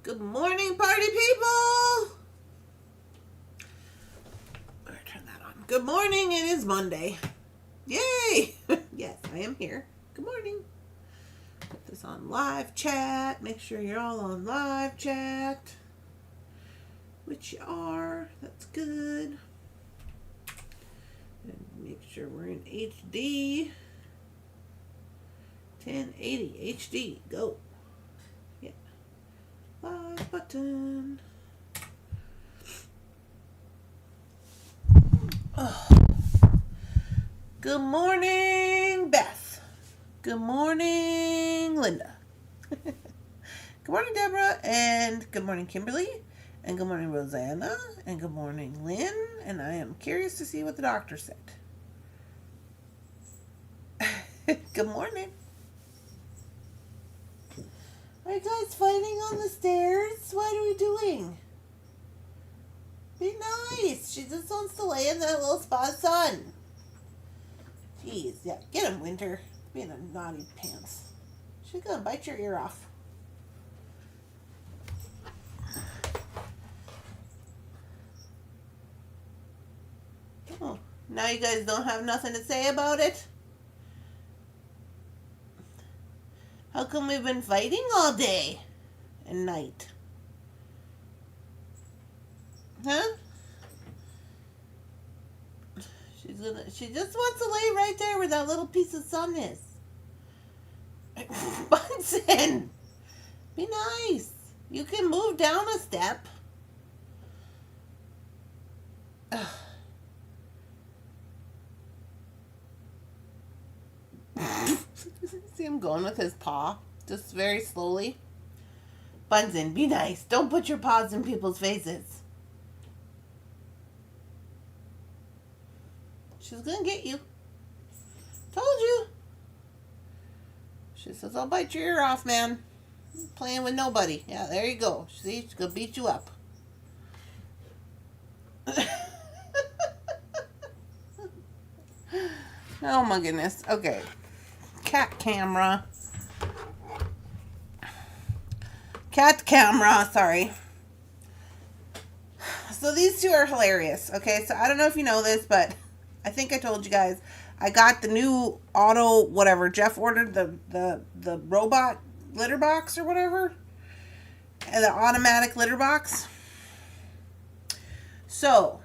Good morning, party people! Better turn that on. Good morning, it is Monday. Yay! Yes, I am here. Good morning. Put this on live chat. Make sure you're all on live chat. Which you are. That's good. And make sure we're in HD. 1080 HD. Go. Yeah. Live button. Oh. Good morning, Beth. Good morning, Linda. Good morning, Deborah. And good morning, Kimberly. And good morning, Rosanna. And good morning, Lynn. And I am curious to see what the doctor said. Good morning. Are you guys fighting on the stairs? What are we doing? Be nice. She just wants to lay in that little spot of sun. Jeez, yeah. Get him, Winter. Being a naughty pants. She's gonna bite your ear off. Oh, now you guys don't have nothing to say about it? How come we've been fighting all day and night? Huh? She just wants to lay right there where that little piece of sun is. Bunsen! Be nice. You can move down a step. See him going with his paw, just very slowly. Bunsen, be nice. Don't put your paws in people's faces. She's gonna get you. Told you. She says, I'll bite your ear off, man. I'm playing with nobody. Yeah, there you go. See, she's gonna beat you up. Oh my goodness. Okay. Cat camera, sorry. So these two are hilarious. Okay, so I don't know if you know this, but I think I told you guys I got the new auto whatever. Jeff ordered the robot litter box or whatever, and the automatic litter box. So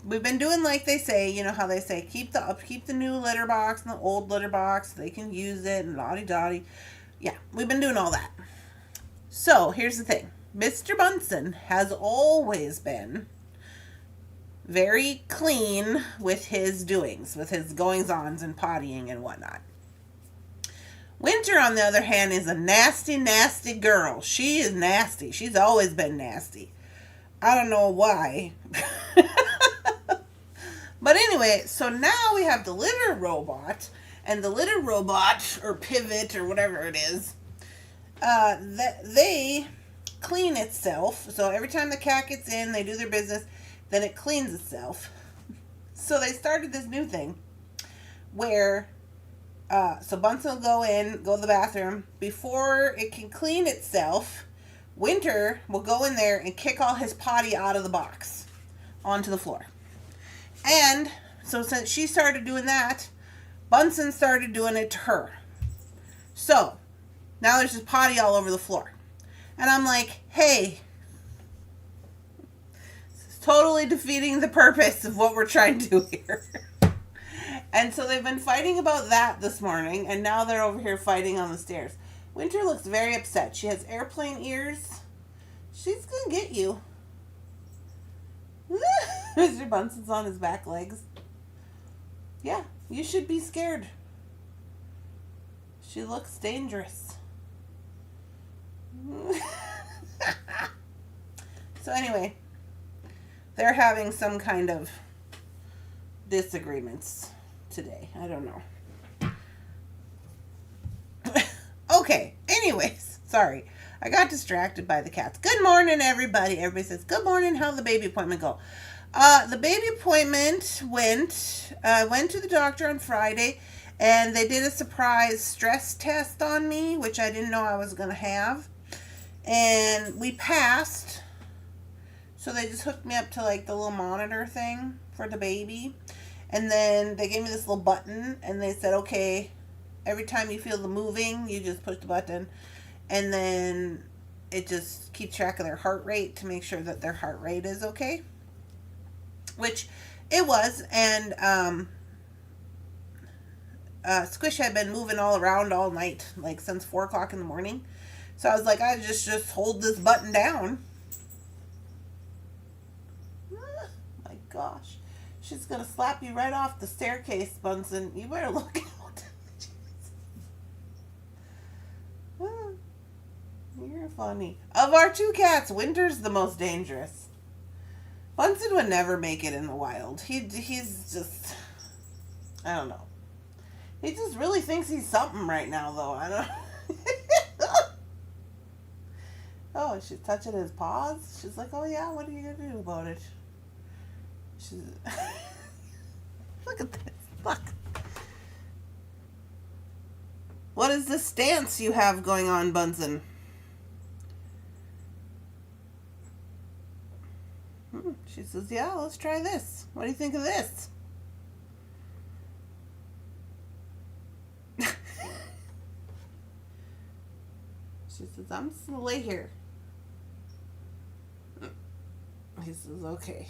we've been doing like they say, you know how they say, keep the new litter box and the old litter box so they can use it and lottie-dottie. Yeah, we've been doing all that. So here's the thing. Mr. Bunsen has always been very clean with his doings, with his goings-ons and pottying and whatnot. Winter, on the other hand, is a nasty, nasty girl. She is nasty. She's always been nasty. I don't know why. But anyway, so now we have the litter robot, and the litter robot, or pivot, or whatever it is, they clean itself. So every time the cat gets in, they do their business, then it cleans itself. So they started this new thing, where, so Bunsen will go to the bathroom. Before it can clean itself, Winter will go in there and kick all his potty out of the box onto the floor. And so since she started doing that, Bunsen started doing it to her. So now there's just potty all over the floor. And I'm like, hey, this is totally defeating the purpose of what we're trying to do here. And so they've been fighting about that this morning, and now they're over here fighting on the stairs. Winter looks very upset. She has airplane ears. She's going to get you. Mr. Bunsen's on his back legs. Yeah, you should be scared. She looks dangerous. So anyway, they're having some kind of disagreements today. I don't know. Okay, anyways, sorry. I got distracted by the cats. Good morning, everybody. Everybody says, good morning. How'd the baby appointment go? The baby appointment went to the doctor on Friday, and they did a surprise stress test on me, which I didn't know I was going to have. And we passed. So they just hooked me up to like the little monitor thing for the baby. And then they gave me this little button and they said, okay, every time you feel the moving, you just push the button. And then it just keeps track of their heart rate to make sure that their heart rate is okay. Which it was. And Squish had been moving all around all night, like since 4 o'clock in the morning. So I was like, I just hold this button down. Oh my gosh. She's going to slap you right off the staircase, Bunsen. You better look out. You're funny. Of our 2 cats, Winter's the most dangerous. Bunsen would never make it in the wild. He's just, I don't know. He just really thinks he's something right now, though. I don't. Oh, she's touching his paws. She's like, oh yeah, what are you gonna do about it? She's look at this. Look. What is this stance you have going on, Bunsen? She says, yeah, let's try this. What do you think of this? She says, I'm just going to lay here. He says, okay.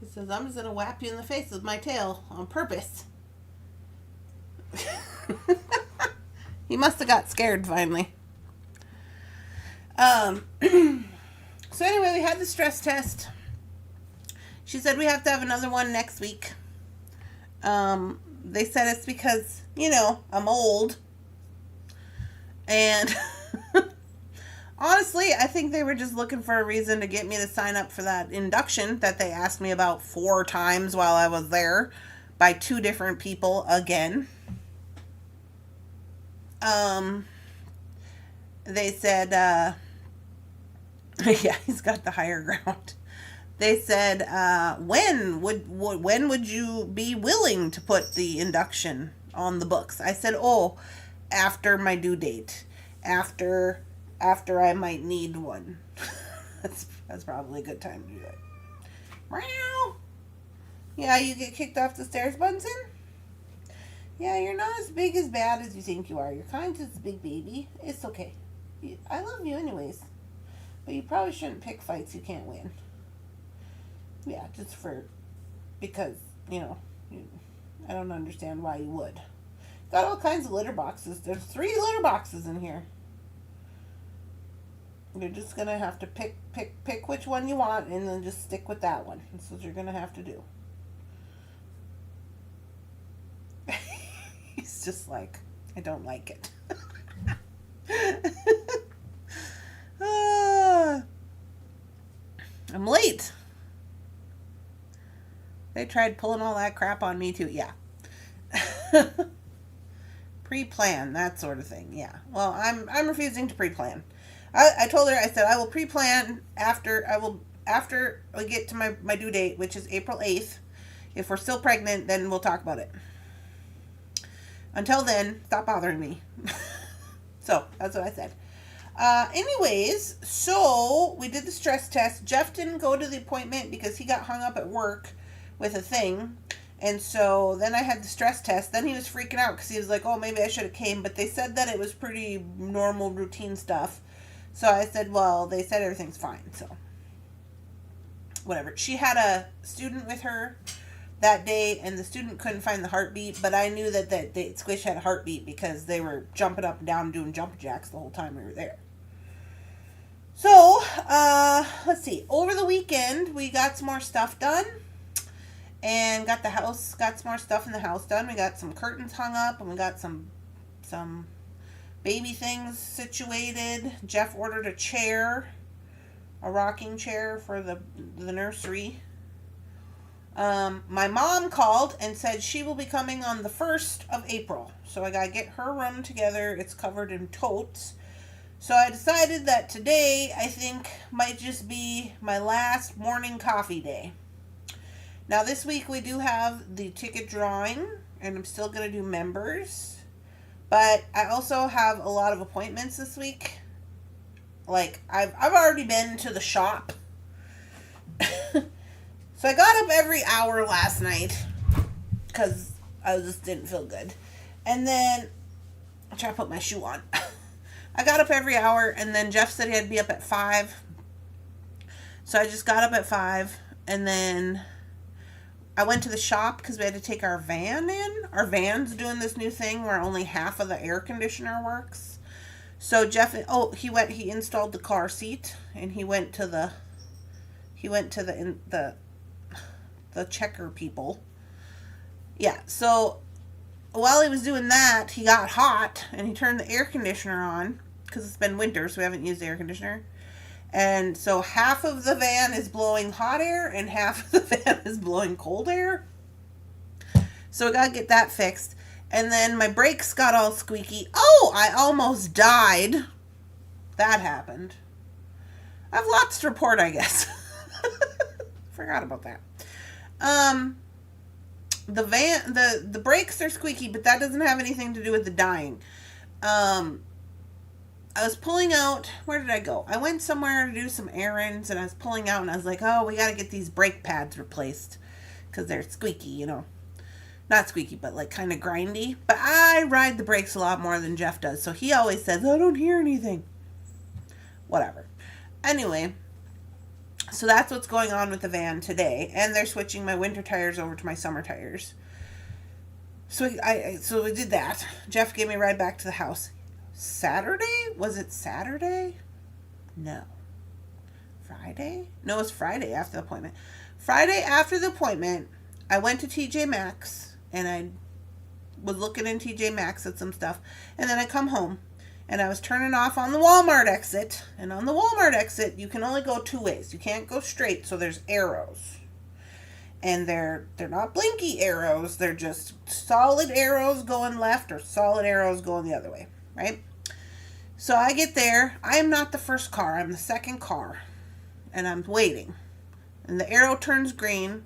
He says, I'm just going to whap you in the face with my tail on purpose. He must have got scared finally. So anyway, we had the stress test. She said we have to have another one next week. They said it's because, you know, I'm old. And honestly, I think they were just looking for a reason to get me to sign up for that induction that they asked me about 4 times while I was there by 2 different people again. They said, yeah, he's got the higher ground. They said, when would you be willing to put the induction on the books? I said, oh, after my due date, after I might need one. that's probably a good time to do it. Meow. Yeah, you get kicked off the stairs, Bunsen? Yeah, you're not as big as bad as you think you are. You're kind of a big baby. It's okay. I love you anyways. But you probably shouldn't pick fights you can't win. Yeah, just because, you know, I don't understand why you would. Got all kinds of litter boxes. There's 3 litter boxes in here. You're just going to have to pick which one you want and then just stick with that one. That's what you're going to have to do. He's just like, I don't like it. I'm late. They tried pulling all that crap on me too. Yeah. Pre-plan, that sort of thing. Yeah. Well, I'm refusing to pre-plan. I told her, I said, I will pre-plan after we get to my due date, which is April 8th. If we're still pregnant, then we'll talk about it. Until then, stop bothering me. So, that's what I said. Anyways, so we did the stress test. Jeff didn't go to the appointment because he got hung up at work with a thing. And so then I had the stress test. Then he was freaking out because he was like, oh, maybe I should have came. But they said that it was pretty normal routine stuff. So I said, well, they said everything's fine. So whatever. She had a student with her that day, and the student couldn't find the heartbeat, but I knew that Squish had a heartbeat because they were jumping up and down doing jump jacks the whole time we were there. So, let's see. Over the weekend, we got some more stuff done, and got some more stuff in the house done. We got some curtains hung up, and we got some baby things situated. Jeff ordered a chair, a rocking chair for the nursery. My mom called and said she will be coming on the 1st of April. So I gotta get her room together. It's covered in totes. So I decided that today, I think, might just be my last morning coffee day. Now this week we do have the ticket drawing, and I'm still gonna do members. But I also have a lot of appointments this week. Like, I've already been to the shop. So I got up every hour last night because I just didn't feel good. And then, I'll try to put my shoe on. I got up every hour, and then Jeff said he had to be up at 5. So I just got up at 5, and then I went to the shop because we had to take our van in. Our van's doing this new thing where only half of the air conditioner works. So Jeff, he installed the car seat, and he went to the checker people. Yeah, so while he was doing that, he got hot, and he turned the air conditioner on, because it's been winter, so we haven't used the air conditioner. And so half of the van is blowing hot air, and half of the van is blowing cold air. So we got to get that fixed. And then my brakes got all squeaky. Oh, I almost died. That happened. I have lots to report, I guess. Forgot about that. The brakes are squeaky, but that doesn't have anything to do with the dying. I was pulling out, where did I go? I went somewhere to do some errands, and I was pulling out, and I was like, oh, we got to get these brake pads replaced, because they're squeaky, you know. Not squeaky, but like kind of grindy. But I ride the brakes a lot more than Jeff does, so he always says, I don't hear anything. Whatever. Anyway, so that's what's going on with the van today, and they're switching my winter tires over to my summer tires. So we did that. Jeff gave me a ride back to the house. Saturday? Was it Saturday? No. Friday? No, it was Friday after the appointment. Friday after the appointment, I went to TJ Maxx, and I was looking in TJ Maxx at some stuff, and then I come home, and I was turning off on the Walmart exit, and on the Walmart exit, you can only go 2 ways. You can't go straight, so there's arrows. And they're not blinky arrows, they're just solid arrows going left or solid arrows going the other way, right? So I get there. I am not the first car. I'm the second car. And I'm waiting. And the arrow turns green.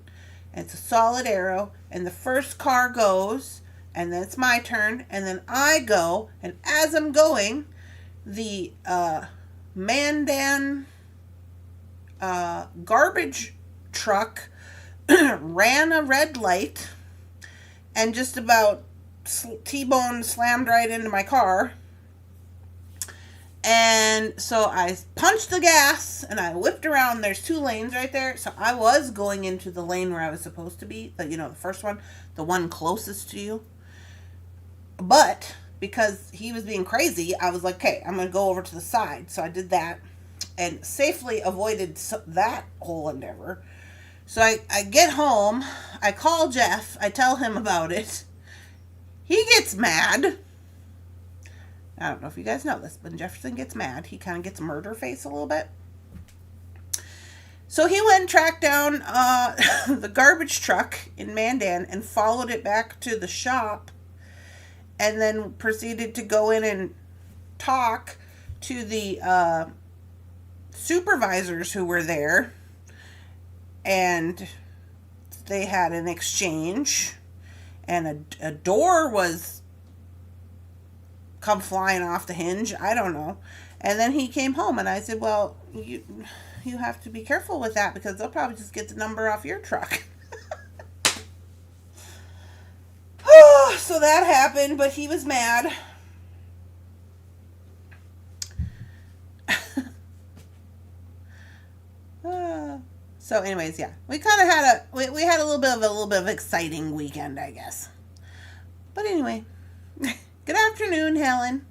And it's a solid arrow. And the first car goes. And then it's my turn. And then I go. And as I'm going, the Mandan garbage truck ran a red light. And just about T-bone slammed right into my car. And so I punched the gas, and I whipped around. There's 2 lanes right there. So I was going into the lane where I was supposed to be. The first one. The one closest to you. But because he was being crazy, I was like, okay, I'm going to go over to the side. So I did that and safely avoided that whole endeavor. So I get home. I call Jeff. I tell him about it. He gets mad. I don't know if you guys know this, but when Jefferson gets mad, he kind of gets murder face a little bit. So he went and tracked down the garbage truck in Mandan and followed it back to the shop, and then proceeded to go in and talk to the supervisors who were there, and they had an exchange, and a door was come flying off the hinge. I don't know. And then he came home, and I said, well, you have to be careful with that, because they'll probably just get the number off your truck. So that happened, but he was mad. So anyways, yeah, we kind of had we had a little bit of exciting weekend, I guess. But anyway, good afternoon, Helen.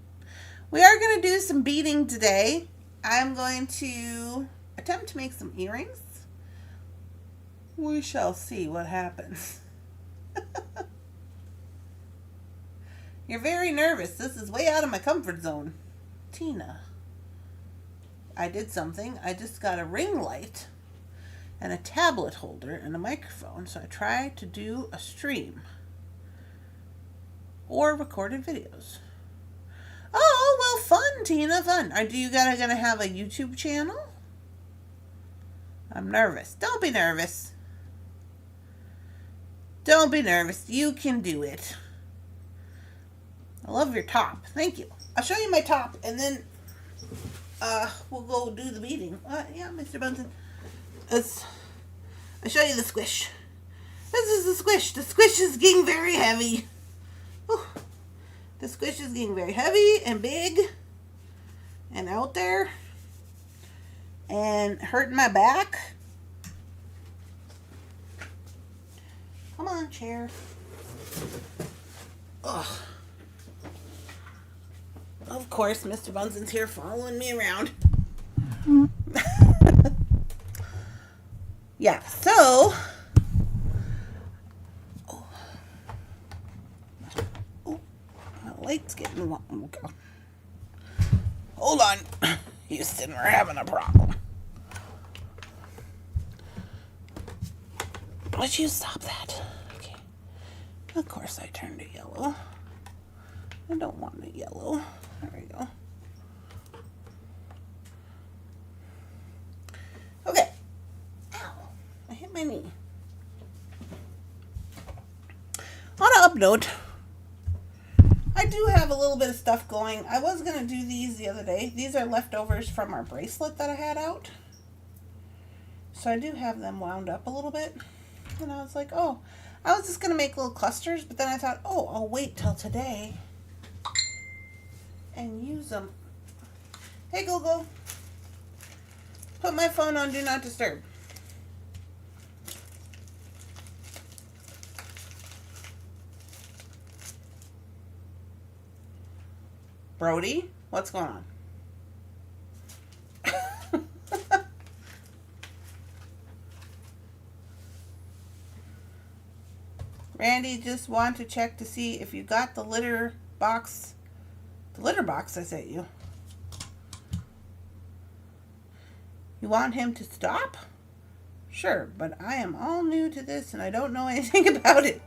We are going to do some beading today. I'm going to attempt to make some earrings. We shall see what happens. You're very nervous. This is way out of my comfort zone. Tina. I did something. I just got a ring light and a tablet holder and a microphone. So I tried to do a stream or recorded videos. Oh, well, fun, Tina, fun. Are you guys going to have a YouTube channel? I'm nervous. Don't be nervous. Don't be nervous. You can do it. I love your top. Thank you. I'll show you my top, and then we'll go do the beading. Yeah, Mr. Bunsen. I'll show you the squish. This is the squish. The squish is getting very heavy. Whew. The squish is getting very heavy and big and out there and hurting my back. Come on, chair. Ugh. Of course, Mr. Bunsen's here following me around. Yeah, so... Oh, my light's getting long. Okay. Hold on, Houston, we're having a problem. Would you stop that? Okay. Of course I turned it yellow. I don't want it yellow. There we go. Okay. Ow. I hit my knee. On an up note, I do have a little bit of stuff going. I was going to do these the other day. These are leftovers from our bracelet that I had out. So I do have them wound up a little bit. And I was like, oh, I was just going to make little clusters. But then I thought, oh, I'll wait till today and use them. Hey, Google. Put my phone on Do Not Disturb. Brody, what's going on? Randy just wanted to check to see if you got the litter box. The litter box I sent you. You want him to stop? Sure, but I am all new to this and I don't know anything about it.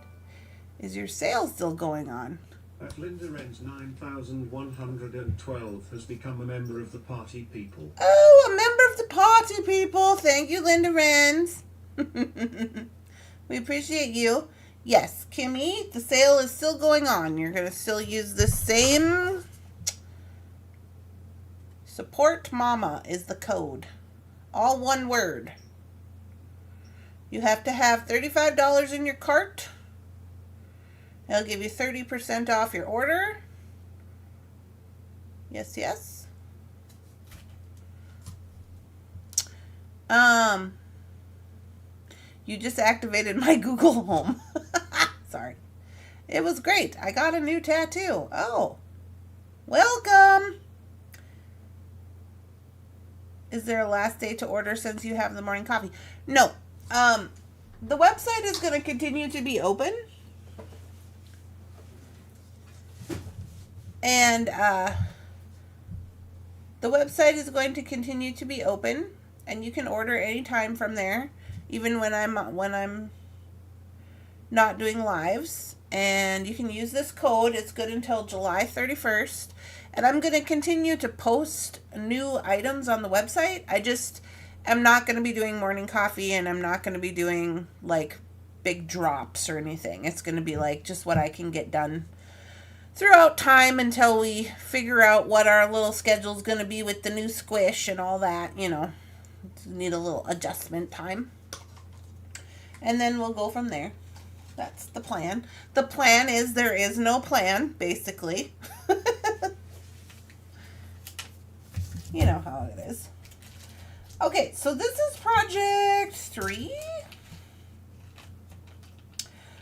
Is your sale still going on? At Linda Wren's 9112 has become a member of the party people. Oh, a member of the party people. Thank you, Linda Wren's. We appreciate you. Yes, Kimmy, the sale is still going on. You're going to still use the same. Support Mama is the code. All one word. You have to have $35 in your cart. It'll give you 30% off your order. Yes, yes. You just activated my Google Home. Sorry. It was great. I got a new tattoo. Oh. Welcome. Is there a last day to order since you have the morning coffee? No. The website is going to continue to be open. And the website is going to continue to be open, and you can order anytime from there, even when I'm not doing lives. And you can use this code. It's good until July 31st. And I'm going to continue to post new items on the website. I just am not going to be doing morning coffee, and I'm not going to be doing like big drops or anything. It's going to be like just what I can get done throughout time until we figure out what our little schedule's going to be with the new squish and all that, you know. Need a little adjustment time. And then we'll go from there. That's the plan. The plan is there is no plan, basically. You know how it is. Okay, so this is project 3.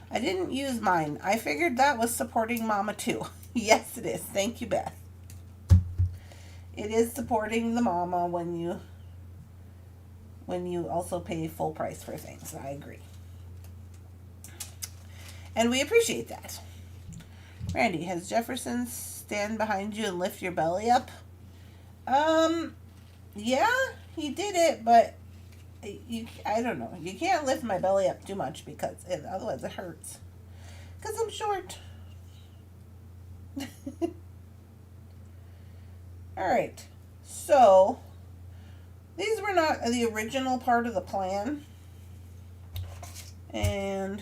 I didn't use mine. I figured that was supporting Mama too. Yes, it is. Thank you, Beth. It is supporting the Mama when you also pay full price for things. I agree. And we appreciate that. Randy, has Jefferson stand behind you and lift your belly up? Yeah, he did it, but I don't know. You can't lift my belly up too much because otherwise it hurts. Because I'm short. Alright. So, these were not the original part of the plan. And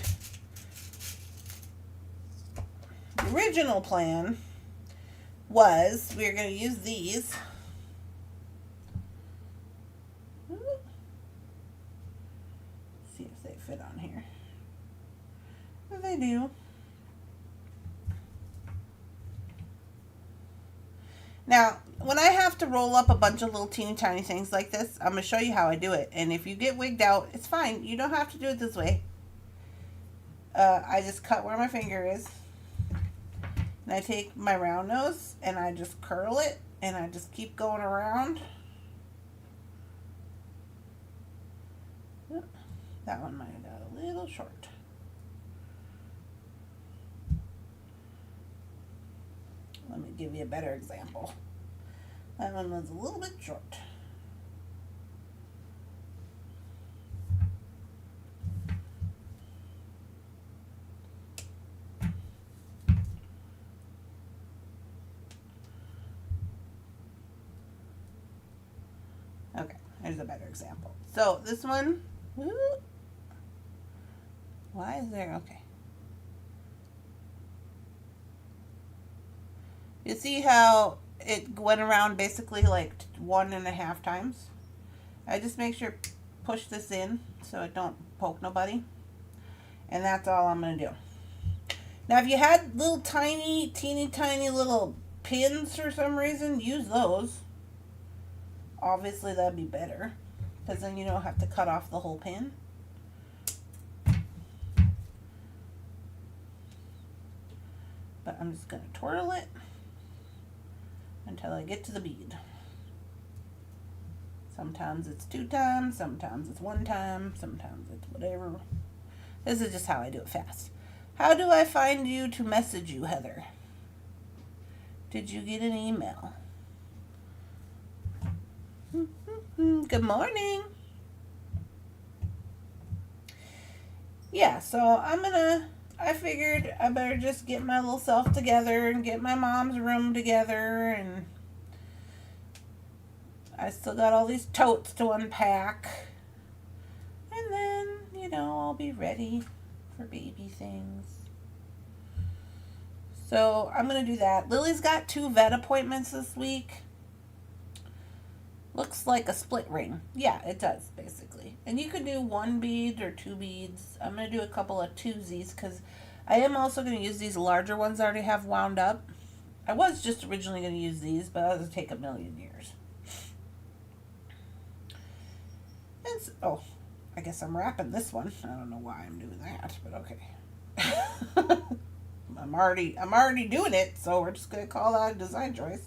the original plan was we were going to use these. See if they fit on here. If they do. Now, when I have to roll up a bunch of little teeny tiny things like this, I'm going to show you how I do it. And if you get wigged out, it's fine. You don't have to do it this way. I just cut where my finger is. And I take my round nose and I just curl it. And I just keep going around. That one might have got a little short. Let me give you a better example. That one was a little bit short. Okay, here's a better example. So this one, why is there, okay. You see how it went around basically like 1.5 times? I just make sure push this in so it don't poke nobody. And that's all I'm going to do. Now if you had little tiny, teeny tiny little pins for some reason, use those. Obviously that'd be better, because then you don't have to cut off the whole pin. But I'm just going to twirl it until I get to the bead. Sometimes it's 2 times, sometimes it's 1 time, sometimes it's whatever. This is just how I do it fast. How do I find you to message you, Heather? Did you get an email? Good morning. Yeah, so I figured I better just get my little self together and get my mom's room together, and I still got all these totes to unpack, and then, you know, I'll be ready for baby things. So I'm going to do that. Lily's got 2 vet appointments this week. Looks like a split ring. Yeah, it does, basically. And you could do 1 bead or 2 beads. I'm going to do a couple of twosies because I am also going to use these larger ones I already have wound up. I was just originally going to use these, but that would take a million years. And so, oh, I guess I'm wrapping this one. I don't know why I'm doing that, but okay. I'm already doing it, so we're just going to call that a design choice.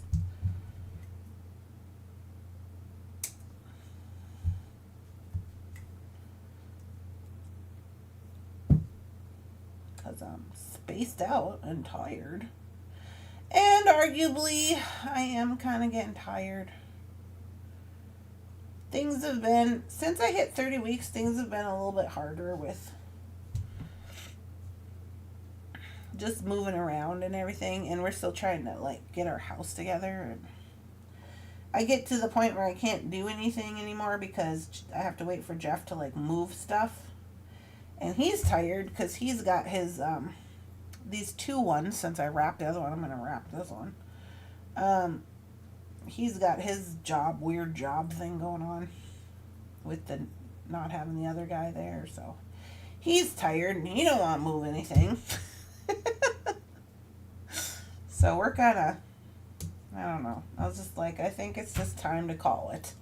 Because I'm spaced out and tired. And arguably, I am kind of getting tired. Things have been, since I hit 30 weeks, things have been a little bit harder with just moving around and everything. And we're still trying to, like, get our house together. And I get to the point where I can't do anything anymore because I have to wait for Jeff to, like, move stuff. And he's tired because he's got his, these 2 ones. Since I wrapped the other one, I'm going to wrap this one. He's got his weird job thing going on with the not having the other guy there. So he's tired and he don't want to move anything. So we're kind of, I don't know. I was just like, I think it's just time to call it.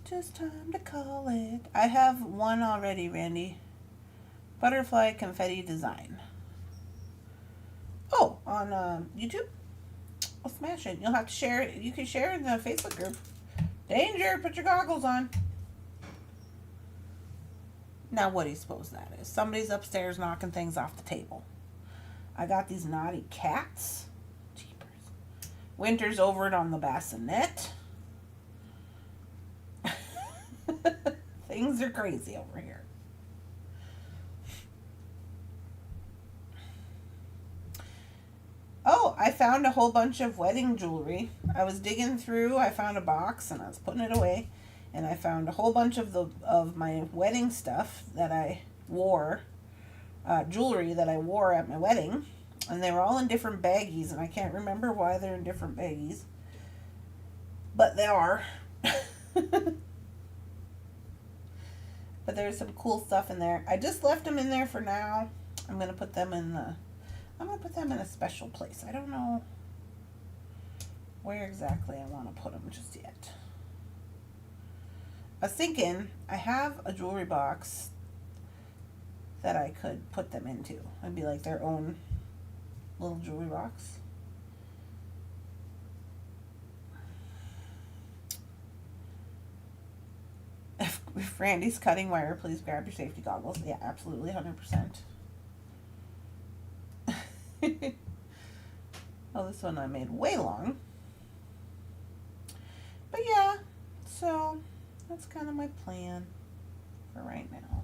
Just time to call it. I have one already, Randy. Butterfly confetti design. Oh, on YouTube? I'll smash it. You'll have to share it. You can share it in the Facebook group. Danger, put your goggles on. Now what do you suppose that is? Somebody's upstairs knocking things off the table. I got these naughty cats. Jeepers. Winter's over it on the bassinet. Things are crazy over here. Oh, I found a whole bunch of wedding jewelry. I was digging through, I found a box and I was putting it away. and I found a whole bunch of my wedding stuff that I wore, jewelry that I wore at my wedding, and they were all in different baggies, and I can't remember why they're in different baggies, but they are. But there's some cool stuff in there. I just left them in there for now. I'm gonna put them in a special place. I don't know where exactly I want to put them just yet. I was thinking I have a jewelry box that I could put them into. It'd be like their own little jewelry box. If Randy's cutting wire, please grab your safety goggles. Yeah, absolutely, 100%. Oh, this one I made way long. But yeah, so that's kind of my plan for right now.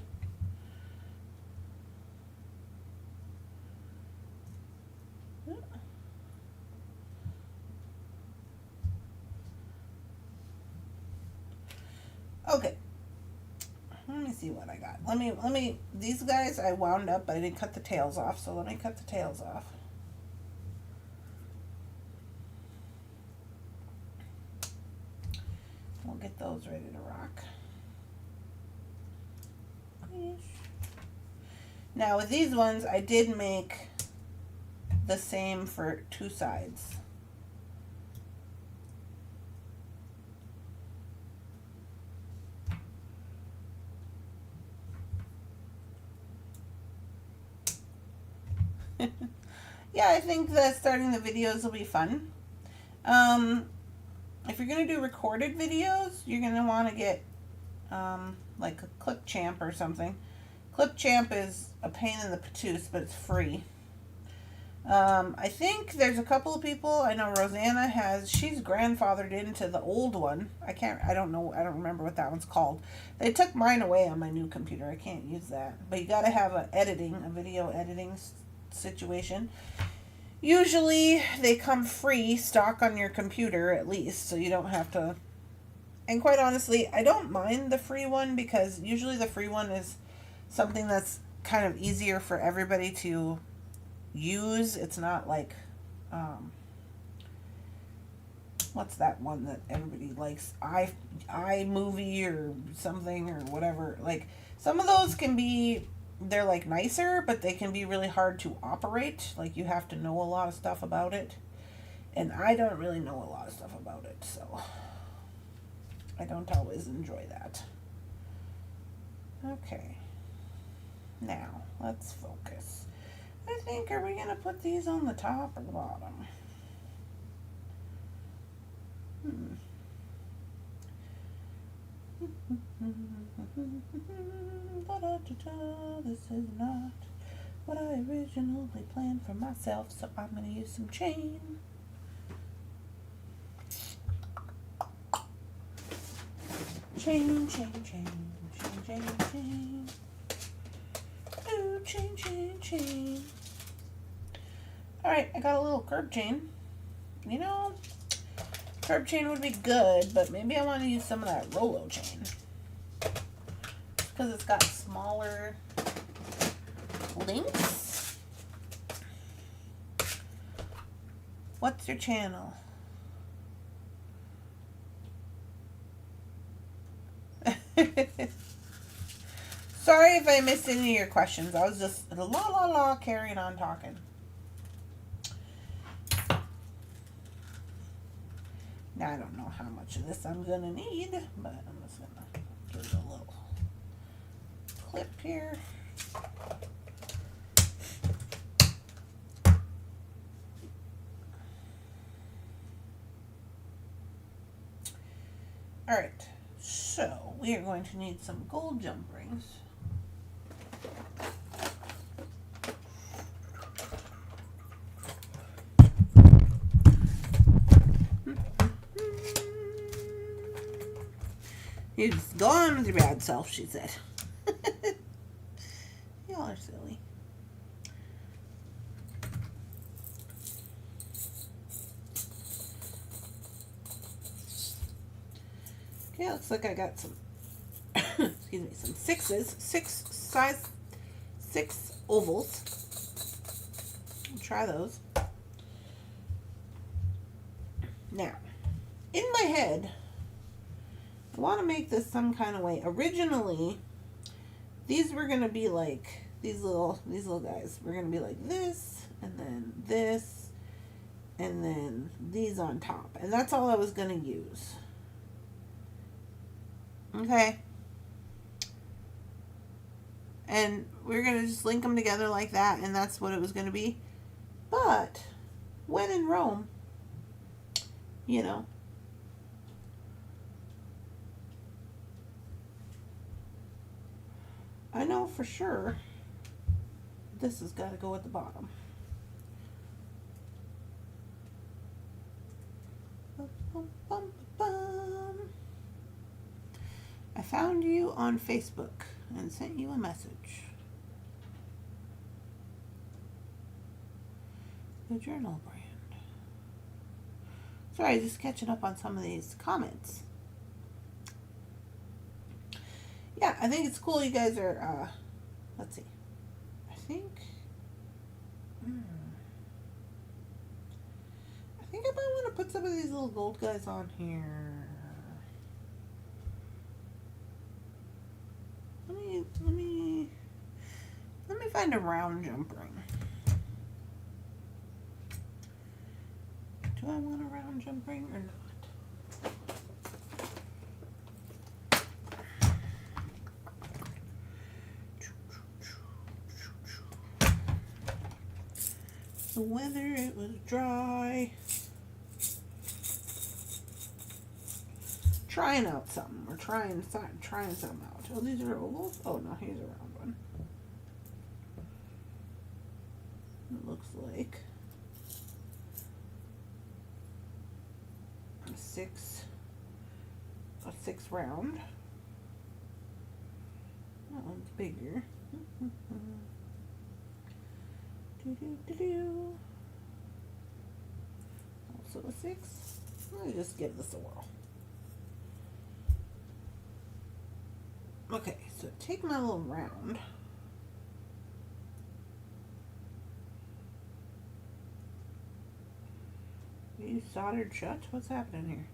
Okay. Let me see what I got. Let me, these guys I wound up, but I didn't cut the tails off, so let me cut the tails off. We'll get those ready to rock. Now with these ones, I did make the same for two sides. Yeah, I think that starting the videos will be fun. If you're going to do recorded videos, you're going to want to get like a Clipchamp or something. Clipchamp is a pain in the patooth, but it's free. I think there's a couple of people. I know Rosanna she's grandfathered into the old one. I don't remember what that one's called. They took mine away on my new computer. I can't use that. But you got to have a video editing situation. Usually they come free, stock on your computer at least, so you don't have to. And quite honestly, I don't mind the free one because usually the free one is something that's kind of easier for everybody to use. It's not like, what's that one that everybody likes? iMovie or something or whatever. Like, some of those they're like nicer, but they can be really hard to operate. Like, you have to know a lot of stuff about it. And I don't really know a lot of stuff about it, so I don't always enjoy that. Okay. Now, let's focus. I think, are we going to put these on the top or the bottom? This is not what I originally planned for myself, so I'm going to use some chain. Chain, chain, chain, chain, chain, chain. Ooh, chain, chain, chain. Alright, I got a little curb chain. You know, curb chain would be good, but maybe I want to use some of that Rolo chain. Because it's got smaller links. What's your channel? Sorry if I missed any of your questions. I was just carrying on talking. Now I don't know how much of this I'm gonna need, but I'm just gonna give it a little clip here. All right, so we are going to need some gold jump rings. You've gone with your bad self, she said. Y'all are silly. Okay, looks like I got some, excuse me, some sixes, six ovals. I'll try those. Now, in my head, I want to make this some kind of way. Originally, these were going to be like, these little guys were going to be like this, and then this, and then these on top. And that's all I was going to use. Okay. And we're going to just link them together like that, and that's what it was going to be. But, when in Rome, you know, I know for sure this has got to go at the bottom. I found you on Facebook and sent you a message. The journal brand. Sorry, just catching up on some of these comments. Yeah, I think it's cool you guys are, let's see. I think I might want to put some of these little gold guys on here. Let me find a round jump ring. Do I want a round jump ring or not? The weather, it was dry. Trying out something. We're trying something out. Oh, these are ovals? Oh, no, here's a round one. It looks like a six round. That one's bigger. Also a 6. Let me just give this a whirl. Okay, so take my little round. Are you soldered shut? What's happening here?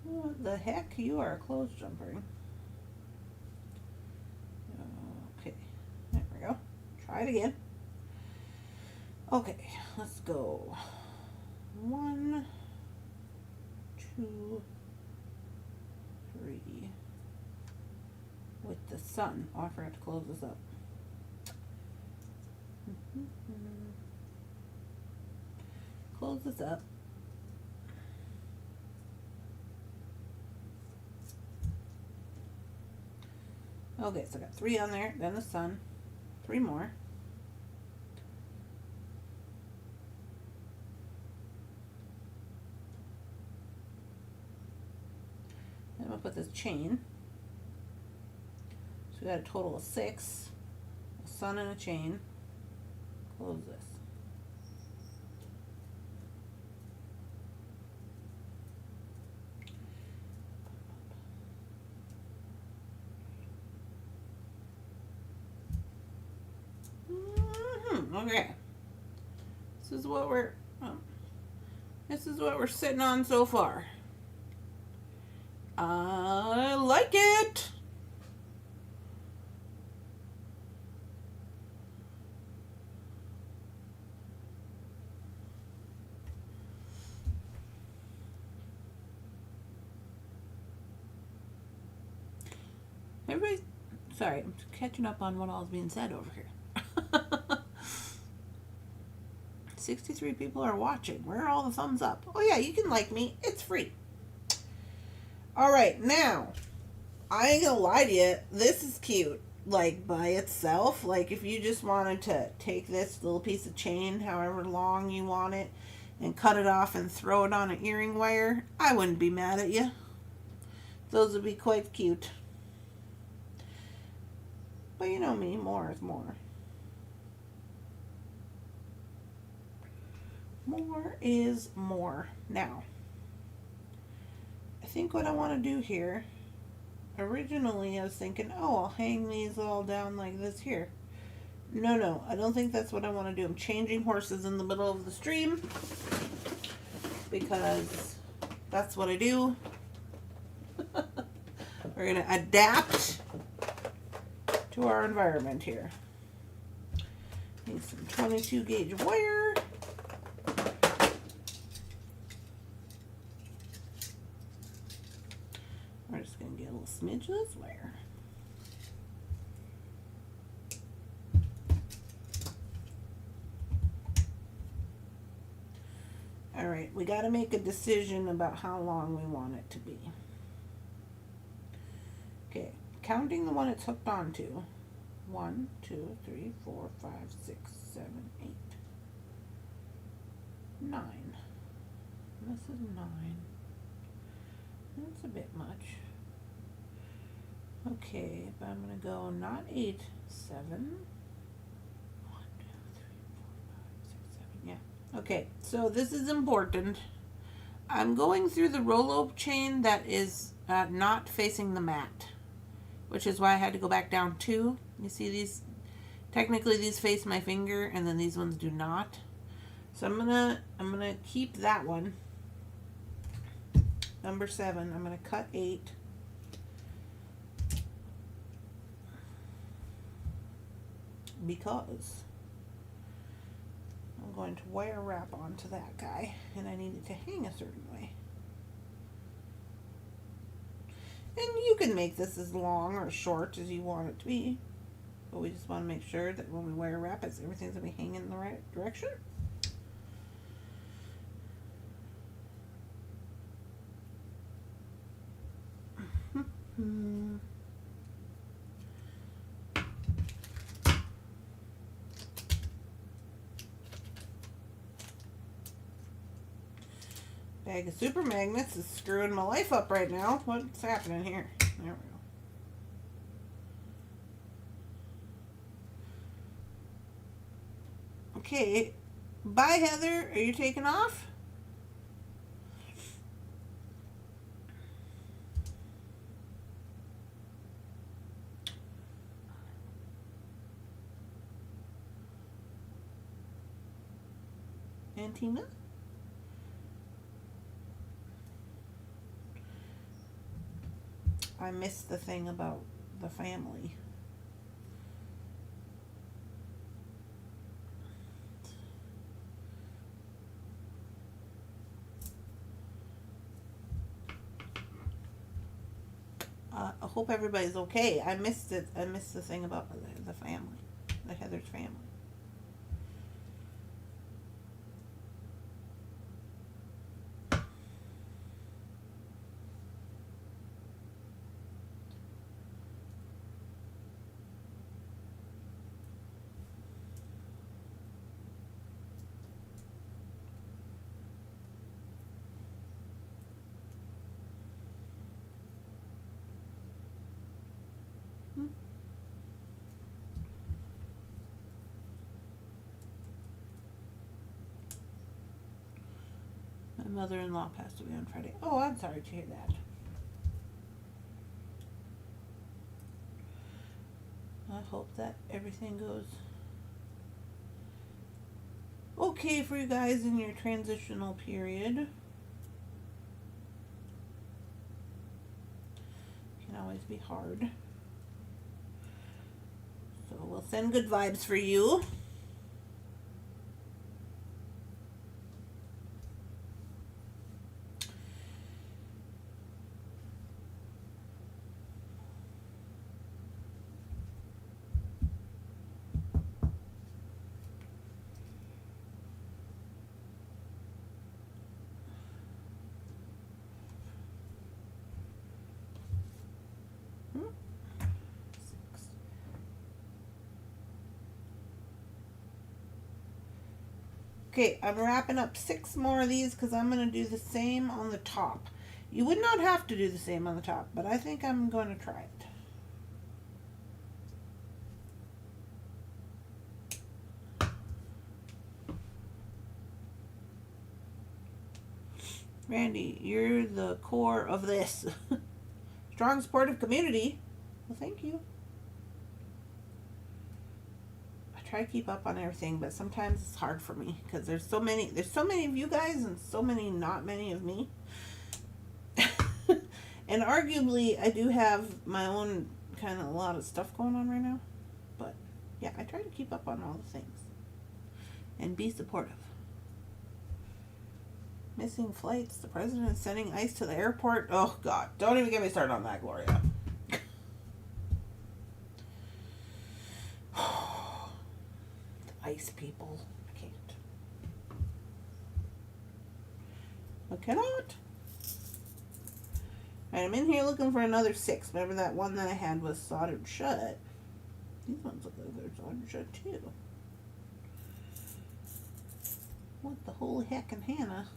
What the heck? You are a closed jump ring. Okay, there we go. Try it again. Okay, let's go. 1, 2, 3. With the sun. Oh, I forgot to close this up. Close this up. Okay, so I got 3 on there, then the sun, 3 more. Then I'm going to put this chain. So we got a total of 6, a sun and a chain. Close this. Okay, this is what we're sitting on so far. I like it. Everybody, sorry, I'm catching up on what all's being said over here. 63 people are watching. Where are all the thumbs up? Oh yeah, you can like me. It's free. Alright, now, I ain't gonna lie to you. This is cute. Like, by itself. Like, if you just wanted to take this little piece of chain, however long you want it, and cut it off and throw it on an earring wire, I wouldn't be mad at you. Those would be quite cute. But you know me, more is more. More is more. Now, think what I want to do here, originally I was thinking, oh, I'll hang these all down like this here. No, I don't think that's what I want to do. I'm changing horses in the middle of the stream because that's what I do. We're going to adapt to our environment here. Need some 22 gauge wire. We're just going to get a little smidge of this wire. Alright, we got to make a decision about how long we want it to be. Okay, counting the one it's hooked onto. 1, 2, 3, 4, 5, 6, 7, 8, 9. This is 9. That's a bit much. Okay, but I'm going to go not 8, 7. 1, 2, 3, 4, 5, 6, 7. Yeah. Okay, so this is important. I'm going through the roll-up chain that is not facing the mat, which is why I had to go back down 2. You see these? Technically these face my finger and then these ones do not. So I'm gonna keep that one. Number 7. I'm gonna cut 8. Because I'm going to wire wrap onto that guy and I need it to hang a certain way. And you can make this as long or short as you want it to be. But we just want to make sure that when we wire wrap it, everything's going to be hanging in the right direction. Bag of super magnets is screwing my life up right now. What's happening here? There we go. Okay, bye Heather. Are you taking off? And Tina? I missed the thing about the family. I hope everybody's okay. I missed it. I missed the thing about the family, the Heather's family. My mother-in-law passed away on Friday. Oh, I'm sorry to hear that. I hope that everything goes okay for you guys in your transitional period. Can always be hard. So we'll send good vibes for you. Okay, I'm wrapping up 6 more of these because I'm going to do the same on the top. You would not have to do the same on the top, but I think I'm going to try it. Randy, you're the core of this. Strong, supportive community. Well, thank you. I try to keep up on everything, but sometimes it's hard for me because there's so many of you guys and so many not many of me. And arguably, I do have my own kind of a lot of stuff going on right now. But yeah, I try to keep up on all the things and be supportive. Missing flights. The president is sending ice to the airport. Oh, God. Don't even get me started on that, Gloria. The ice people. I can't. I cannot. Alright, I'm in here looking for another 6. Remember that one that I had was soldered shut. These ones look like they're soldered shut, too. What the holy heck in Hannah?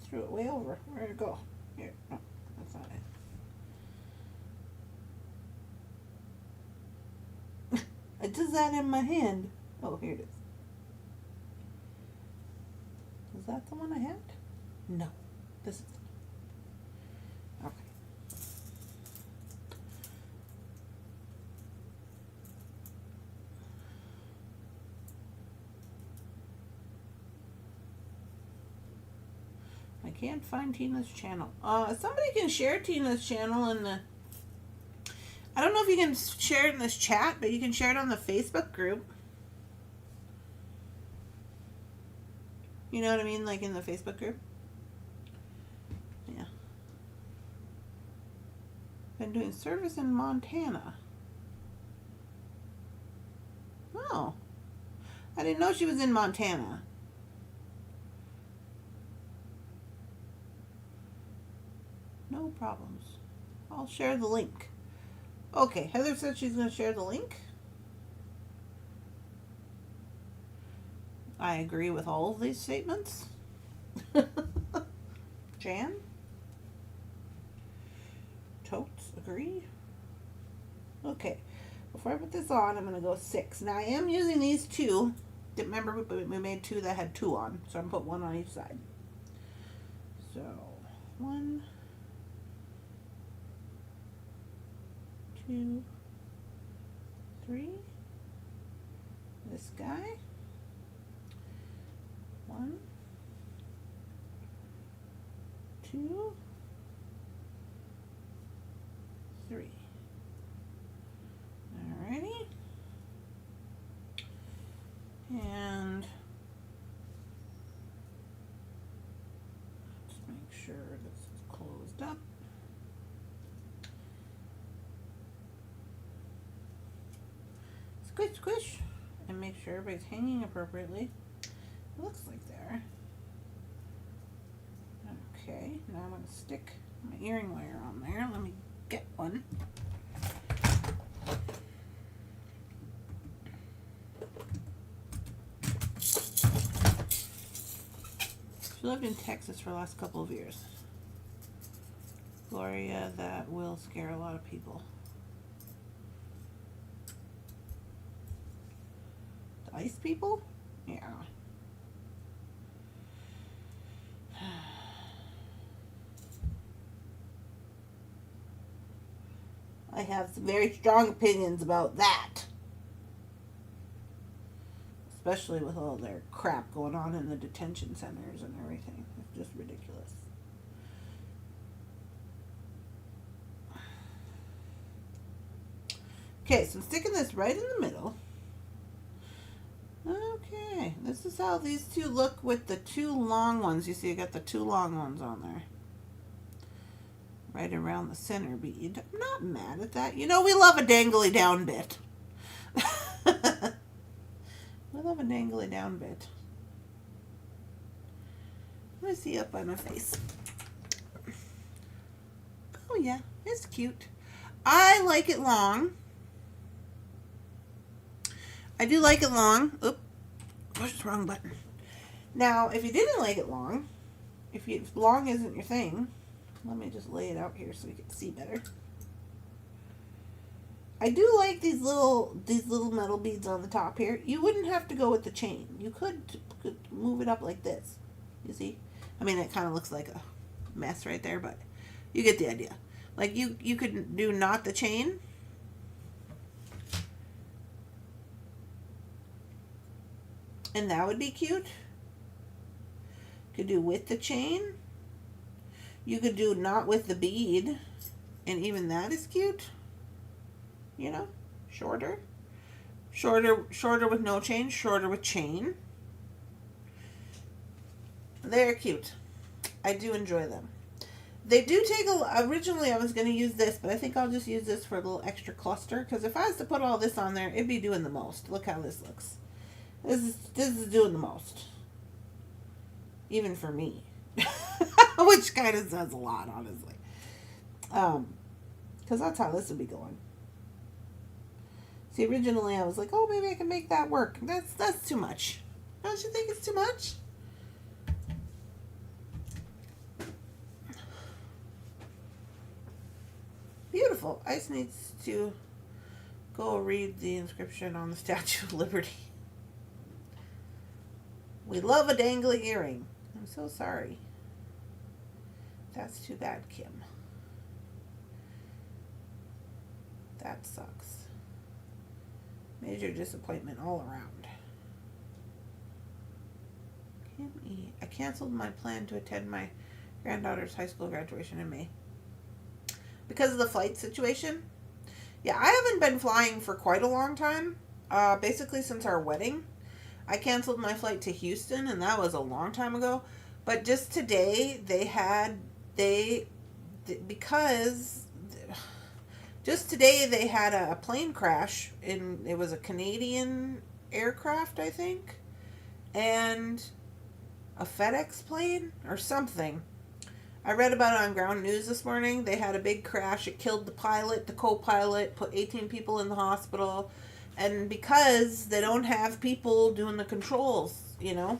Threw it way over. Where'd it go? Here. No, that's not it. It does that in my hand. Oh, here it is. Is that the one I had? No. This is the one. Okay. I can't find Tina's channel. Somebody can share Tina's channel in the... I don't know if you can share it in this chat, but you can share it on the Facebook group. You know what I mean? Like in the Facebook group? Yeah. Been doing service in Montana. Oh. I didn't know she was in Montana. No problems. I'll share the link. Okay, Heather said she's going to share the link. I agree with all of these statements. Jan? Totes agree. Okay, before I put this on, I'm going to go 6. Now I am using these 2. Remember we made 2 that had 2 on, so I'm going to put 1 on each side. So, 1, 2, 3. This guy. 1, 2, 3. Alrighty. And just make sure this is closed up. Squish, squish, and make sure everybody's hanging appropriately. It looks like they're. Okay, now I'm going to stick my earring wire on there. Let me get one. She lived in Texas for the last couple of years. Gloria, that will scare a lot of people. The ice people? Yeah. I have some very strong opinions about that. Especially with all their crap going on in the detention centers and everything. It's just ridiculous. Okay, so I'm sticking this right in the middle. Okay, this is how these 2 look with the 2 long ones. You see, I got the 2 long ones on there. Right around the center bead. I'm not mad at that. You know, we love a dangly down bit. We love a dangly down bit. Let me see up by my face. Oh yeah, it's cute. I like it long. I do like it long. Oop, pushed the wrong button. Now, if you didn't like it long, if long isn't your thing, let me just lay it out here so you can see better. I do like these little metal beads on the top here. You wouldn't have to go with the chain. You could move it up like this. You see? I mean, it kind of looks like a mess right there, but you get the idea. Like you could do not the chain. And that would be cute. Could do with the chain. You could do not with the bead. And even that is cute. You know, shorter with no chain, shorter with chain. They're cute. I do enjoy them. They do take originally I was going to use this, but I think I'll just use this for a little extra cluster, because if I was to put all this on there, it'd be doing the most. Look how this looks. This is doing the most. Even for me. Which kind of says a lot, honestly. Because that's how this would be going. See, originally I was like, oh, maybe I can make that work. That's too much. Don't you think it's too much? Beautiful. Ice needs to go read the inscription on the Statue of Liberty. We love a dangly earring. I'm so sorry. That's too bad, Kim. That sucks. Major disappointment all around. Kim E. I canceled my plan to attend my granddaughter's high school graduation in May. Because of the flight situation. Yeah, I haven't been flying for quite a long time. Basically since our wedding. I canceled my flight to Houston, and that was a long time ago. But just today, just today they had a plane crash. It was a Canadian aircraft, I think. And a FedEx plane or something. I read about it on Ground News this morning. They had a big crash. It killed the pilot, the co-pilot, put 18 people in the hospital. And because they don't have people doing the controls, you know.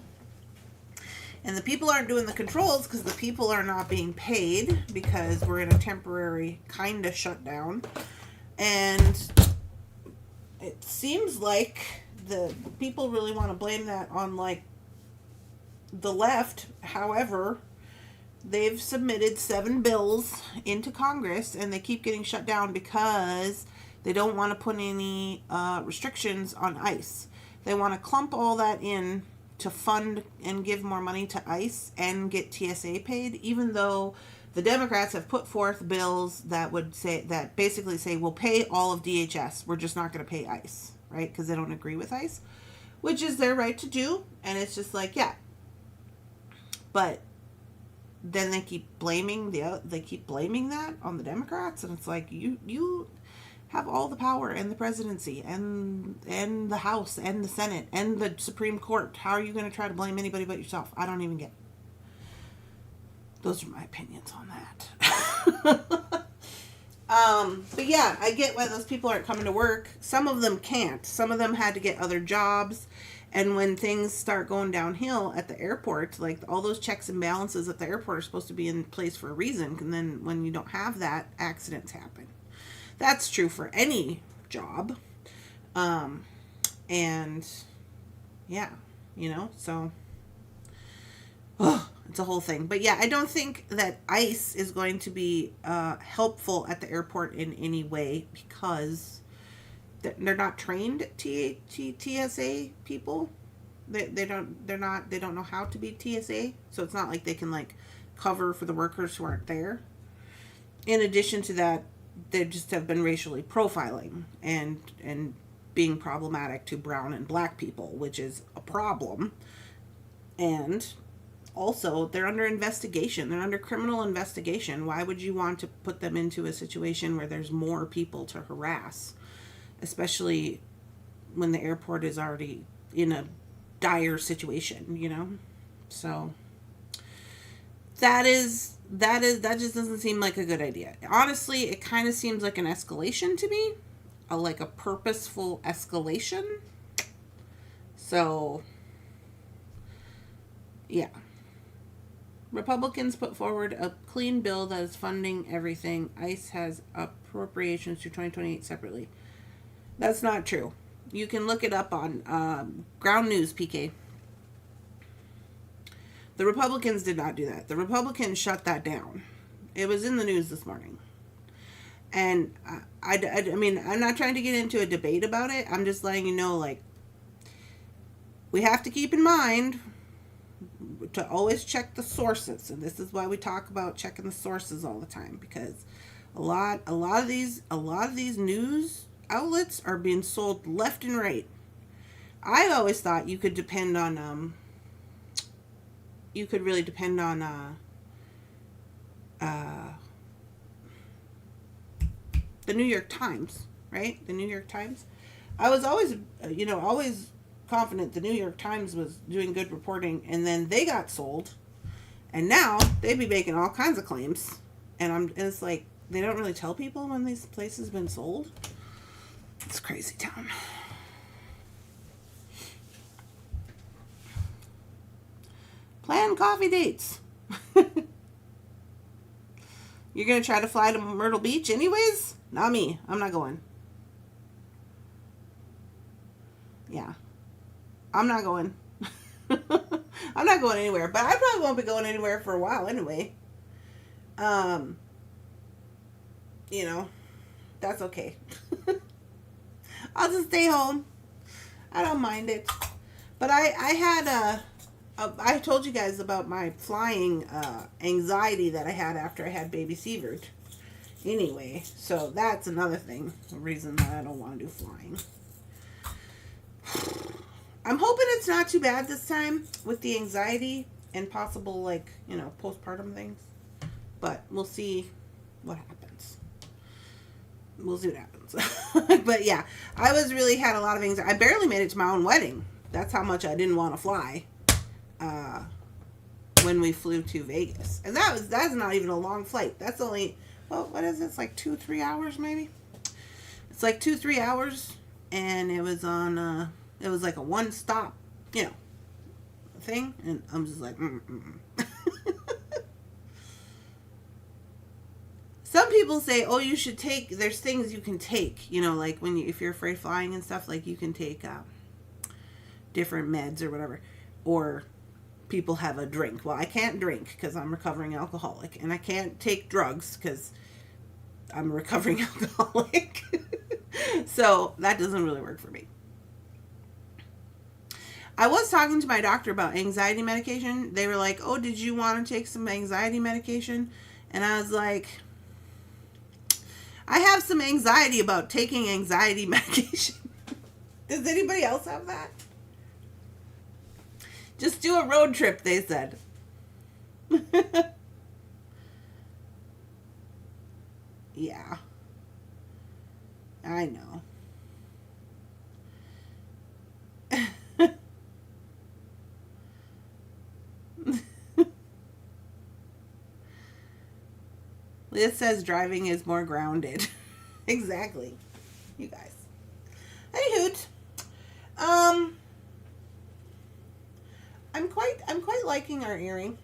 And the people aren't doing the controls because the people are not being paid because we're in a temporary kind of shutdown. And it seems like the people really want to blame that on, like, the left. However, they've submitted 7 bills into Congress and they keep getting shut down because they don't want to put any restrictions on ICE. They want to clump all that in to fund and give more money to ICE and get TSA paid, even though the Democrats have put forth bills that would say, that basically say, we'll pay all of DHS. We're just not going to pay ICE, right? Because they don't agree with ICE, which is their right to do. And it's just like, yeah. But then they keep blaming that on the Democrats, and it's like, you have all the power and the presidency and the House and the Senate and the Supreme Court. How are you going to try to blame anybody but yourself? I don't even get it. Those are my opinions on that. But yeah, I get why those people aren't coming to work. Some of them can't. Some of them had to get other jobs. And when things start going downhill at the airport, like all those checks and balances at the airport are supposed to be in place for a reason. And then when you don't have that, accidents happen. That's true for any job. And yeah, you know, so it's a whole thing. But yeah, I don't think that ICE is going to be helpful at the airport in any way because they're not trained TSA people. They don't know how to be TSA. So it's not like they can like cover for the workers who aren't there. In addition to that, they just have been racially profiling and being problematic to brown and black people, which is a problem. And also, they're under investigation. They're under criminal investigation. Why would you want to put them into a situation where there's more people to harass? Especially when the airport is already in a dire situation, you know? So that just doesn't seem like a good idea. Honestly, it kind of seems like an escalation to me. Like a purposeful escalation. So, yeah. Republicans put forward a clean bill that is funding everything. ICE has appropriations through 2028 separately. That's not true. You can look it up on Ground News, PK. The Republicans did not do that. The Republicans shut that down. It was in the news this morning. And I mean, I'm not trying to get into a debate about it. I'm just letting you know, like, we have to keep in mind to always check the sources. And this is why we talk about checking the sources all the time, because a lot of these news outlets are being sold left and right. I always thought you could depend on you could really depend on the New York Times, right? The New York Times. I was always always confident the New York Times was doing good reporting, and then they got sold, and now they be making all kinds of claims, and it's like they don't really tell people when these places have been sold. It's crazy town. Plan coffee dates. You're gonna try to fly to Myrtle Beach anyways? Not me. I'm not going. Yeah. I'm not going. I'm not going anywhere, but I probably won't be going anywhere for a while anyway. That's okay. I'll just stay home. I don't mind it. But I told you guys about my flying anxiety that I had after I had baby Sievert. Anyway, so that's another thing, a reason that I don't want to do flying. I'm hoping it's not too bad this time with the anxiety and possible, postpartum things. But we'll see what happens. We'll see what happens. But yeah, I had a lot of anxiety. I barely made it to my own wedding. That's how much I didn't want to fly when we flew to Vegas. And that's not even a long flight. That's only, what is it? It's like 2-3 hours maybe? It's like 2-3 hours. And it was on, it was like a one-stop, thing. And I'm just like, Some people say, oh, you should there's things you can take, like if you're afraid of flying and stuff, like you can take different meds or whatever. Or people have a drink. Well, I can't drink because I'm a recovering alcoholic. And I can't take drugs because I'm a recovering alcoholic. So that doesn't really work for me. I was talking to my doctor about anxiety medication. They were like, oh, did you want to take some anxiety medication? And I was like, I have some anxiety about taking anxiety medication. Does anybody else have that? Just do a road trip, they said. Yeah. I know. This says driving is more grounded. Exactly. You guys. Anywho, I'm quite liking our earring.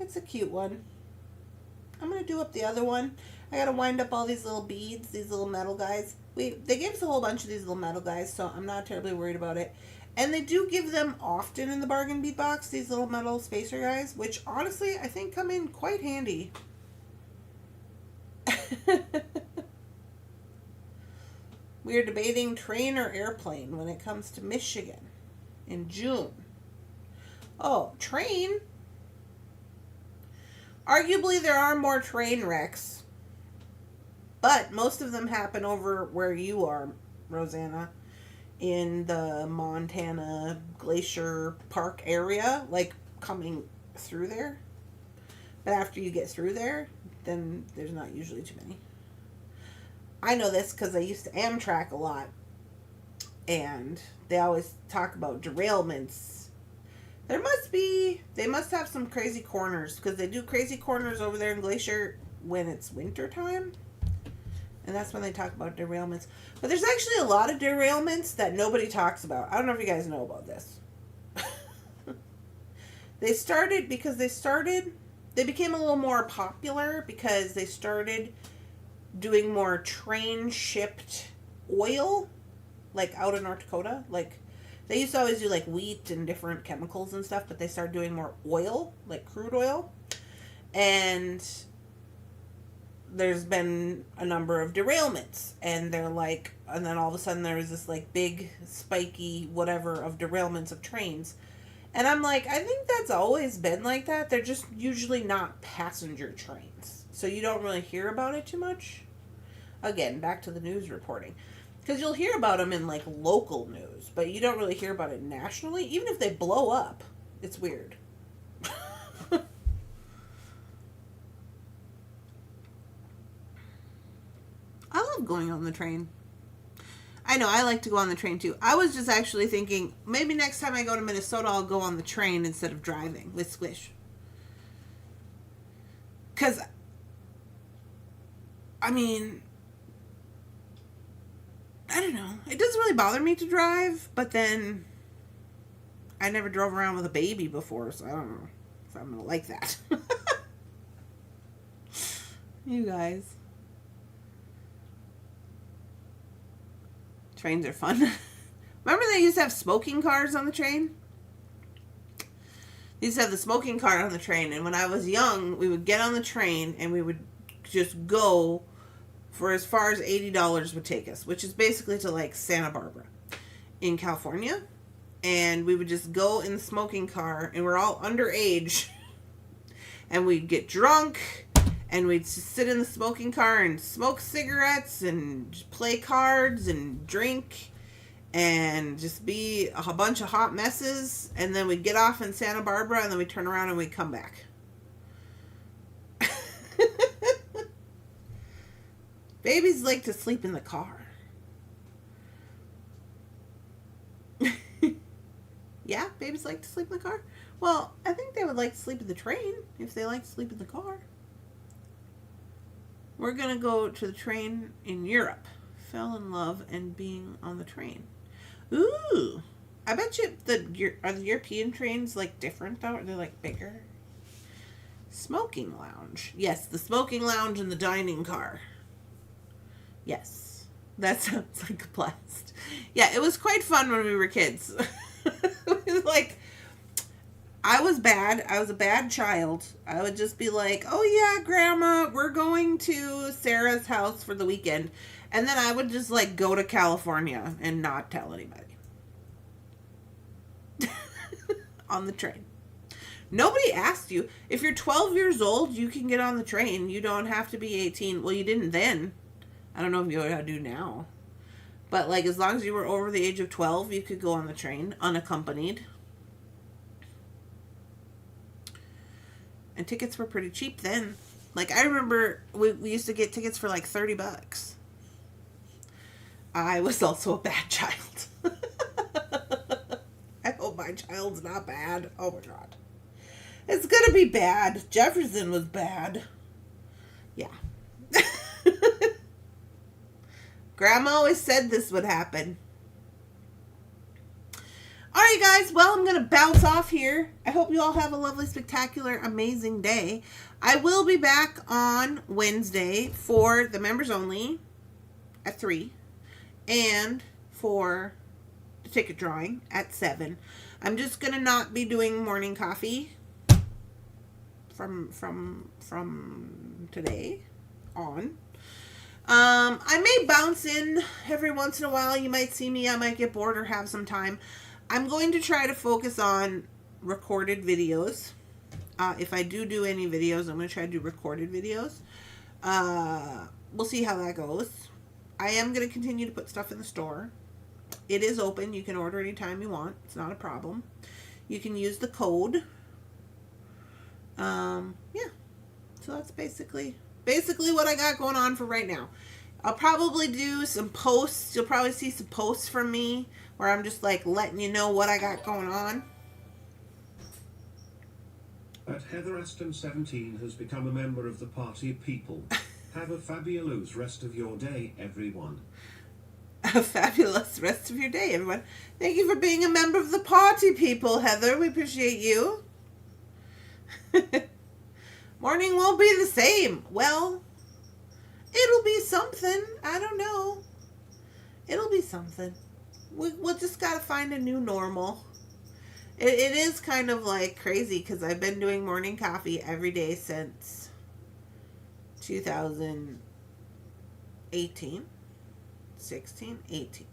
It's a cute one. I'm gonna do up the other one. I gotta wind up all these little beads, these little metal guys. They gave us a whole bunch of these little metal guys, so I'm not terribly worried about it. And they do give them often in the Bargain Bead Box, these little metal spacer guys, which honestly I think come in quite handy. We are debating train or airplane when it comes to Michigan in June. Oh, train? Arguably there are more train wrecks, but most of them happen over where you are, Rosanna, in the Montana Glacier Park area, like coming through there. But after you get through there, then there's not usually too many. I know this because I used to Amtrak a lot, and they always talk about derailments. They must have some crazy corners, because they do crazy corners over there in Glacier when it's winter time. And that's when they talk about derailments. But there's actually a lot of derailments that nobody talks about. I don't know if you guys know about this. They became a little more popular because they started doing more train shipped oil, like out of North Dakota. Like they used to always do like wheat and different chemicals and stuff, but they started doing more oil, like crude oil. And there's been a number of derailments, and they're like, and then all of a sudden there was this like big spiky whatever of derailments of trains. And I'm like, I think that's always been like that. They're just usually not passenger trains, so you don't really hear about it too much. Again, back to the news reporting, because you'll hear about them in like local news, but you don't really hear about it nationally. Even if they blow up, it's weird. I love going on the train. I know, I like to go on the train too. I was just actually thinking, maybe next time I go to Minnesota, I'll go on the train instead of driving with Squish. Because, I mean, I don't know. It doesn't really bother me to drive, but then I never drove around with a baby before, so I don't know if I'm going to like that. You guys. Trains are fun. Remember they used to have smoking cars on the train? They used to have the smoking car on the train, and when I was young, we would get on the train and we would just go for as far as $80 would take us, which is basically to like Santa Barbara in California. And we would just go in the smoking car, and we're all underage, and we'd get drunk, and we'd just sit in the smoking car and smoke cigarettes and play cards and drink and just be a bunch of hot messes. And then we'd get off in Santa Barbara, and then we'd turn around and we'd come back. Babies like to sleep in the car. Yeah, babies like to sleep in the car. Well, I think they would like to sleep in the train if they like to sleep in the car. We're going to go to the train in Europe. Fell in love and being on the train. Ooh. I bet you are the European trains like different though? Are they like bigger? Smoking lounge. Yes, the smoking lounge and the dining car. Yes. That sounds like a blast. Yeah, it was quite fun when we were kids. It was like, I was bad. I was a bad child. I would just be like, oh yeah, Grandma, we're going to Sarah's house for the weekend. And then I would just like go to California and not tell anybody. On the train. Nobody asked you. If you're 12 years old, you can get on the train. You don't have to be 18. Well, you didn't then. I don't know if you know how to do now. But like as long as you were over the age of 12, you could go on the train unaccompanied. And tickets were pretty cheap then. Like, I remember we used to get tickets for like $30. I was also a bad child. I hope my child's not bad. Oh my God. It's gonna be bad. Jefferson was bad. Yeah. Grandma always said this would happen. Alright guys, well I'm going to bounce off here. I hope you all have a lovely, spectacular, amazing day. I will be back on Wednesday for the members only at 3 and for the ticket drawing at 7. I'm just going to not be doing morning coffee from today on. I may bounce in every once in a while. You might see me. I might get bored or have some time. I'm going to try to focus on recorded videos. If I do any videos, I'm going to try to do recorded videos. We'll see how that goes. I am going to continue to put stuff in the store. It is open. You can order anytime you want. It's not a problem. You can use the code. Yeah. So that's basically what I got going on for right now. I'll probably do some posts. You'll probably see some posts from me where I'm just like letting you know what I got going on. At Heather Aston 17 has become a member of the party people. Have a fabulous rest of your day, everyone. A fabulous rest of your day, everyone. Thank you for being a member of the party people, Heather. We appreciate you. Morning won't be the same. Well, it'll be something. I don't know. It'll be something. We'll just gotta find a new normal. It is kind of like crazy because I've been doing morning coffee every day since 2018, 16, 18.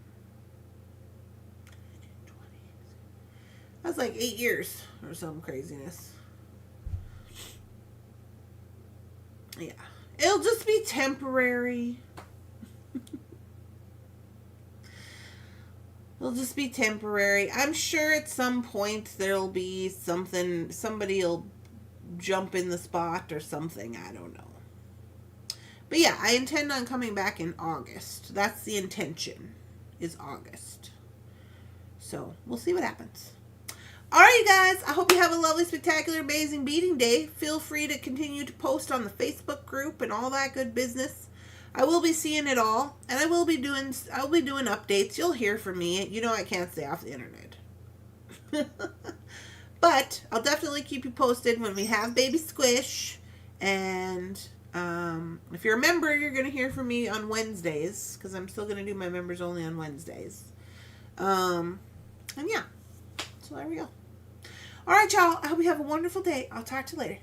That's like 8 years or some craziness. Yeah. It'll just be temporary. It'll just be temporary. I'm sure at some point there'll be something, somebody will jump in the spot or something. I don't know. But yeah, I intend on coming back in August. That's the intention, is August. So we'll see what happens. All right, you guys. I hope you have a lovely, spectacular, amazing beading day. Feel free to continue to post on the Facebook group and all that good business. I will be seeing it all, and I'll be doing updates. You'll hear from me. You know I can't stay off the internet. But I'll definitely keep you posted when we have Baby Squish. And if you're a member, you're going to hear from me on Wednesdays, because I'm still going to do my members only on Wednesdays. And yeah, so there we go. All right, y'all. I hope you have a wonderful day. I'll talk to you later.